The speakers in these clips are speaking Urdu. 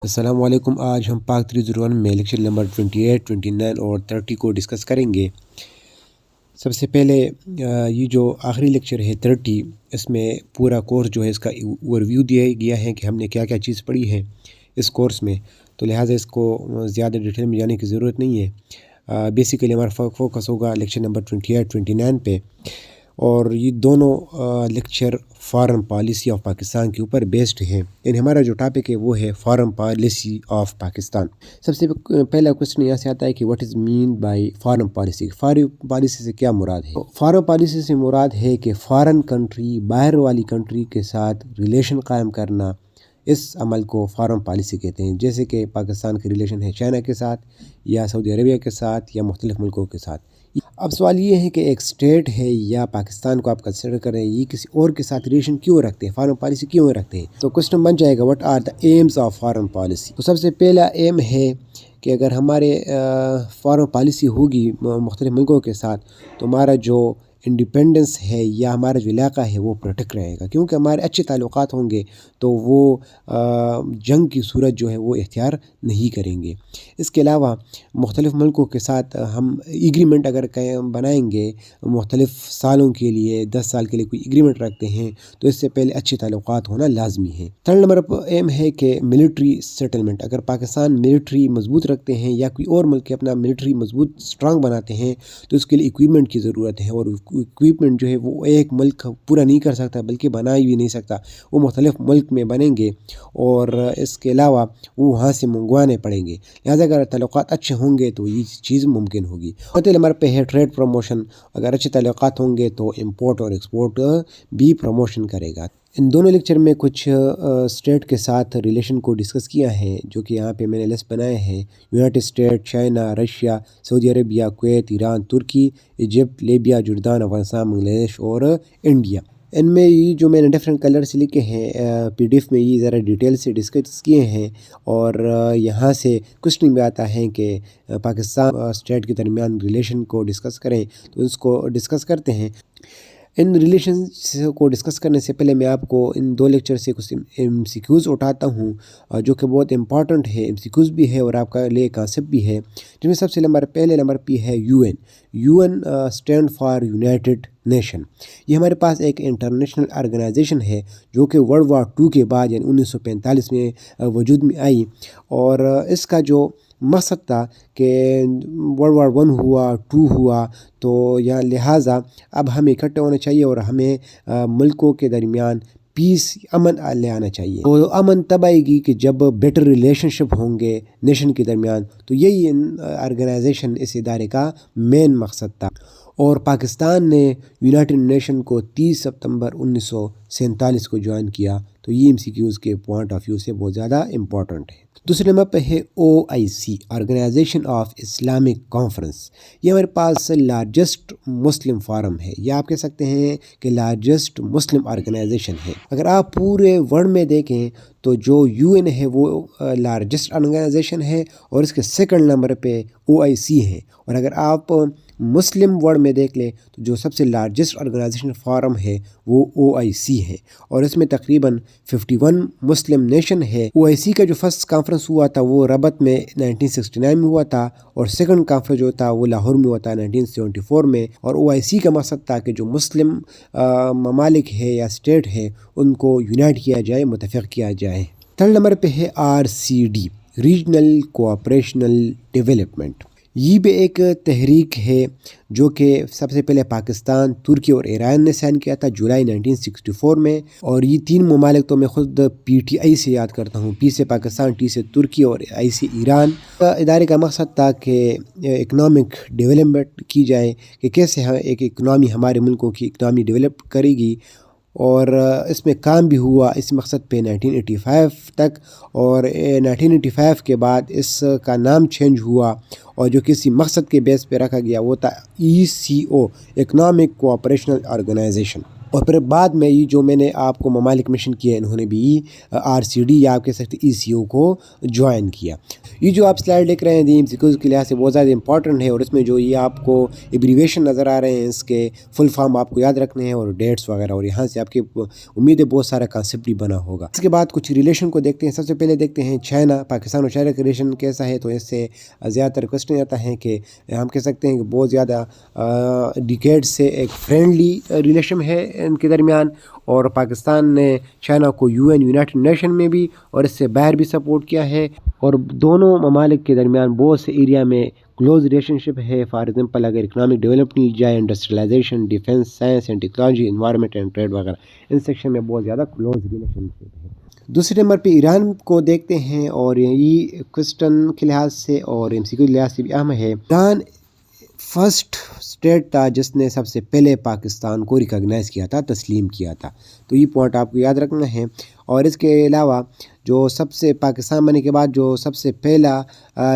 السلام علیکم۔ آج ہم پاک 301 میں لیکچر نمبر 28، 29 اور 30 کو ڈسکس کریں گے۔ سب سے پہلے یہ جو آخری لیکچر ہے 30، اس میں پورا کورس جو ہے اس کا اوور ویو دیا گیا ہے کہ ہم نے کیا کیا چیز پڑھی ہے اس کورس میں، تو لہٰذا اس کو زیادہ ڈیٹیل میں جانے کی ضرورت نہیں ہے۔ بیسیکلی ہمارا فوکس ہوگا لیکچر نمبر 28، 29 پہ، اور یہ دونوں lecture foreign policy of Pakistan کے اوپر بیسڈ ہے۔ یعنی ہمارا جو ٹاپک ہے وہ ہے فارن پالیسی آف پاکستان۔ سب سے پہلا کوسچن یہاں سے آتا ہے کہ what is mean by foreign policy? Foreign policy سے کیا مراد ہے؟ فارن پالیسی سے مراد ہے کہ فارن کنٹری، باہر والی کنٹری کے ساتھ ریلیشن قائم کرنا، اس عمل کو فارن پالیسی کہتے ہیں۔ جیسے کہ پاکستان کے ریلیشن ہے چائنا کے ساتھ، یا سعودی عربیہ کے ساتھ، یا مختلف ملکوں کے ساتھ۔ اب سوال یہ ہے کہ ایک اسٹیٹ ہے یا پاکستان کو آپ کنسیڈر کریں، یہ کسی اور کے ساتھ ریلیشن کیوں رکھتے ہیں، فارن پالیسی کیوں رکھتے ہیں؟ تو کوسچن بن جائے گا what are the aims of foreign policy? تو سب سے پہلا ایم ہے کہ اگر ہمارے فارن پالیسی ہوگی مختلف ملکوں کے ساتھ، تو ہمارا جو انڈیپینڈنس ہے یا ہمارا جو علاقہ ہے وہ پروٹیکٹ رہے گا، کیونکہ ہمارے اچھے تعلقات ہوں گے تو وہ جنگ کی صورت جو ہے وہ اختیار نہیں کریں گے۔ اس کے علاوہ مختلف ملکوں کے ساتھ ہم ایگریمنٹ اگر بنائیں گے مختلف سالوں کے لیے، 10 سال کے لیے کوئی ایگریمنٹ رکھتے ہیں، تو اس سے پہلے اچھے تعلقات ہونا لازمی ہے۔ تھرڈ نمبر پر ایم ہے کہ ملٹری سیٹلمنٹ۔ اگر پاکستان ملٹری مضبوط رکھتے ہیں یا کوئی اور ملک اپنا ملٹری مضبوط اسٹرانگ بناتے ہیں، تو اس کے لیے اکوپمنٹ کی ضرورت ہے، اور اکوپمنٹ جو ہے وہ ایک ملک پورا نہیں کر سکتا، بلکہ بنا بھی نہیں سکتا، وہ مختلف ملک میں بنیں گے، اور اس کے علاوہ وہ وہاں سے منگوانے پڑیں گے۔ لہٰذا اگر تعلقات اچھے ہوں گے تو یہ چیز ممکن ہوگی۔ چوتھے نمبر پہ ہے ٹریڈ پروموشن۔ اگر اچھے تعلقات ہوں گے تو امپورٹ اور ایکسپورٹ بھی پروموشن کرے گا۔ ان دونوں لیکچر میں کچھ اسٹیٹ کے ساتھ ریلیشن کو ڈسکس کیا ہے، جو کہ یہاں پہ میں نے لسٹ بنائے ہیں: یونائٹڈ اسٹیٹ، چائنا، رشیا، سعودی عربیہ، کویت، ایران، ترکی، ایجپٹ، لیبیا، جردان، افغانستان، بنگلہ دیش اور انڈیا۔ ان میں یہ جو میں نے ڈفرینٹ کلر سے لکھے ہیں پی ڈی ایف میں، یہ ذرا ڈیٹیل سے ڈسکس کیے ہیں، اور یہاں سے کوسچن بھی آتا ہے کہ پاکستان اسٹیٹ کے درمیان ریلیشن کو ڈسکس کریں، تو اس کو ڈسکس کرتے ہیں۔ ان ریلیشنز کو ڈسکس کرنے سے پہلے میں آپ کو ان دو لیکچر سے کچھ ایم سی کیوز اٹھاتا ہوں، جو کہ بہت امپورٹنٹ ہے، ایم سی کیوز بھی ہے اور آپ کا لیے کانسیپٹ بھی ہے، جن میں سب سے پہلے نمبر پہ ہے U N. U N stand for united nation. یہ ہمارے پاس ایک انٹرنیشنل آرگنائزیشن ہے جو کہ ورلڈ وار 2 کے بعد یعنی 1945 میں وجود میں آئی، اور اس کا جو مقصد تھا کہ ورلڈ وار 1 ہوا، 2 ہوا، تو یا لہٰذا اب ہمیں اکٹھے ہونا چاہیے اور ہمیں ملکوں کے درمیان پیس، امن لے آنا چاہیے۔ تو امن تب آئے گی کہ جب بیٹر ریلیشن شپ ہوں گے نیشن کے درمیان، تو یہی آرگنائزیشن، اس ادارے کا مین مقصد تھا۔ اور پاکستان نے یونائٹڈ نیشن کو 30 ستمبر 1947 کو جوائن کیا، تو یہ ایم سی کیوز کے پوائنٹ آف ویو سے بہت زیادہ امپورٹنٹ ہے۔ دوسرے نمبر پہ ہے او آئی سی، آرگنائزیشن آف اسلامک کانفرنس۔ یہ ہمارے پاس لارجسٹ مسلم فارم ہے، یا آپ کہہ سکتے ہیں کہ لارجسٹ مسلم آرگنائزیشن ہے۔ اگر آپ پورے ورلڈ میں دیکھیں تو جو یو این ہے وہ لارجسٹ آرگنائزیشن ہے، اور اس کے سیکنڈ نمبر پہ او آئی سی ہے۔ اور اگر آپ مسلم ورلڈ میں دیکھ لیں تو جو سب سے لارجسٹ آرگنائزیشن فارم ہے وہ او آئی سی ہے، اور اس میں تقریباً 51 مسلم نیشن ہے۔ او آئی سی کا جو فرسٹ کانفرنس ہوا تھا وہ ربط میں 1969 میں ہوا تھا، اور سیکنڈ کانفرنس جو تھا وہ لاہور میں ہوا تھا 1974 میں۔ اور او آئی سی کا مقصد تھا کہ جو مسلم ممالک ہے یا اسٹیٹ ہے ان کو یونائٹ کیا جائے، متفق کیا جائے۔ تھرڈ نمبر پہ ہے R C D, regional cooperational development. یہ بھی ایک تحریک ہے جو کہ سب سے پہلے پاکستان، ترکی اور ایران نے سائن کیا تھا جولائی 1964 میں، اور یہ تین ممالک تو میں خود پی ٹی آئی سے یاد کرتا ہوں، پی سے پاکستان، ٹی سے ترکی اور آئی سے ایران۔ ادارے کا مقصد تھا کہ اکنامک ڈیولپمنٹ کی جائے، کہ کیسے ایک اکنامی ہمارے ملکوں کی اکنامی ڈیولپ کرے گی، اور اس میں کام بھی ہوا اس مقصد پہ 1985 تک، اور 1985 کے بعد اس کا نام چینج ہوا، اور جو کسی مقصد کے بیس پہ رکھا گیا وہ تھا ای سی او، اکنامک کوآپریشنل آرگنائزیشن۔ اور پھر بعد میں یہ جو میں نے آپ کو ممالک مشن کیا انہوں نے بھی RCD یا آپ کہہ سکتے ECO کو جوائن کیا۔ یہ جو آپ سلائڈ دیکھ رہے ہیں دیم سیکورٹی کے لحاظ سے بہت زیادہ امپورٹنٹ ہے، اور اس میں جو یہ آپ کو ایبریویشن نظر آ رہے ہیں اس کے فل فارم آپ کو یاد رکھنے ہیں اور ڈیٹس وغیرہ، اور یہاں سے آپ کی امید ہے بہت سارا کانسیپٹ بھی بنا ہوگا۔ اس کے بعد کچھ ریلیشن کو دیکھتے ہیں۔ سب سے پہلے دیکھتے ہیں چائنا، پاکستان اور چائنا کا ریلیشن کیسا ہے، تو اس سے زیادہ تر کوسچن آتا ہے کہ ہم کہہ سکتے ہیں کہ بہت زیادہ ڈیکیڈ سے ایک فرینڈلی ریلیشن ہے ان کے درمیان، اور پاکستان نے چائنا کو UN یونائٹڈ نیشن میں بھی اور اس سے باہر بھی سپورٹ کیا ہے، اور دونوں ممالک کے درمیان بہت سے ایریا میں کلوز ریلیشن شپ ہے۔ فار ایگزامپل اگر اکنامک ڈیولپمنٹ جائے، industrialisation, defence, science and technology, environment and trade وغیرہ، ان سیکشن میں بہت زیادہ کلوز ریلیشن شپ ہے۔ دوسرے نمبر پہ ایران کو دیکھتے ہیں، اور یہ کوسچن کے لحاظ سے اور MCQ کے لحاظ سے بھی اہم ہے۔ ایران فرسٹ اسٹیٹ تھا جس نے سب سے پہلے پاکستان کو ریکگنائز کیا تھا، تسلیم کیا تھا، تو یہ پوائنٹ آپ کو یاد رکھنا ہے۔ اور اس کے علاوہ جو سب سے پاکستان بننے کے بعد جو سب سے پہلا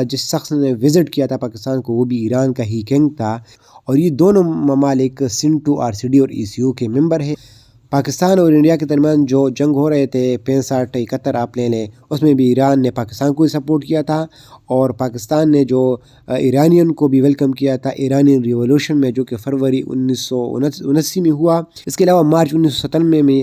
جس شخص نے وزٹ کیا تھا پاکستان کو، وہ بھی ایران کا ہی کنگ تھا، اور یہ دونوں ممالک SIN2 RCD اور ECO کے ممبر ہیں۔ پاکستان اور انڈیا کے درمیان جو جنگ ہو رہے تھے 65-71 آپ لے لیں، اس میں بھی ایران نے پاکستان کو سپورٹ کیا تھا، اور پاکستان نے جو ایرانین کو بھی ویلکم کیا تھا ایرانین ریولوشن میں، جو کہ فروری 1979 میں ہوا۔ اس کے علاوہ مارچ 1997 میں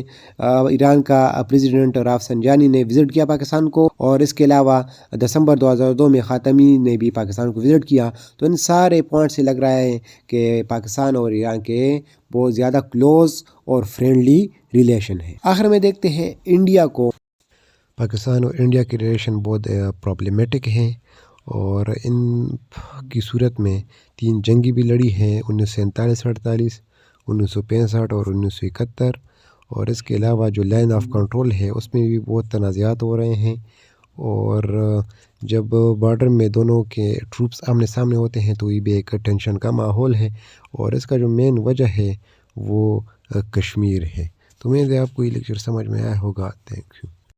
ایران کا پریزیڈنٹ رافسنجانی نے وزٹ کیا پاکستان کو، اور اس کے علاوہ دسمبر 2002 میں خاتمی نے بھی پاکستان کو وزٹ کیا۔ تو ان سارے پوائنٹ سے لگ رہا ہے کہ پاکستان اور ایران کے بہت زیادہ کلوز اور فرینڈلی ریلیشن ہے۔ آخر میں دیکھتے ہیں انڈیا کو۔ پاکستان اور انڈیا کے ریلیشن بہت پرابلمیٹک ہیں، اور ان کی صورت میں 3 جنگی بھی لڑی ہیں، 1947-48، 1965 اور 1971، اور اس کے علاوہ جو لائن آف کنٹرول ہے اس میں بھی بہت تنازعات ہو رہے ہیں، اور جب بارڈر میں دونوں کے ٹروپس آمنے سامنے ہوتے ہیں تو یہ بھی ایک ٹینشن کا ماحول ہے، اور اس کا جو مین وجہ ہے وہ کشمیر ہے۔ تو امید ہے آپ کو یہ لیکچر سمجھ میں آیا ہوگا۔ Thank you.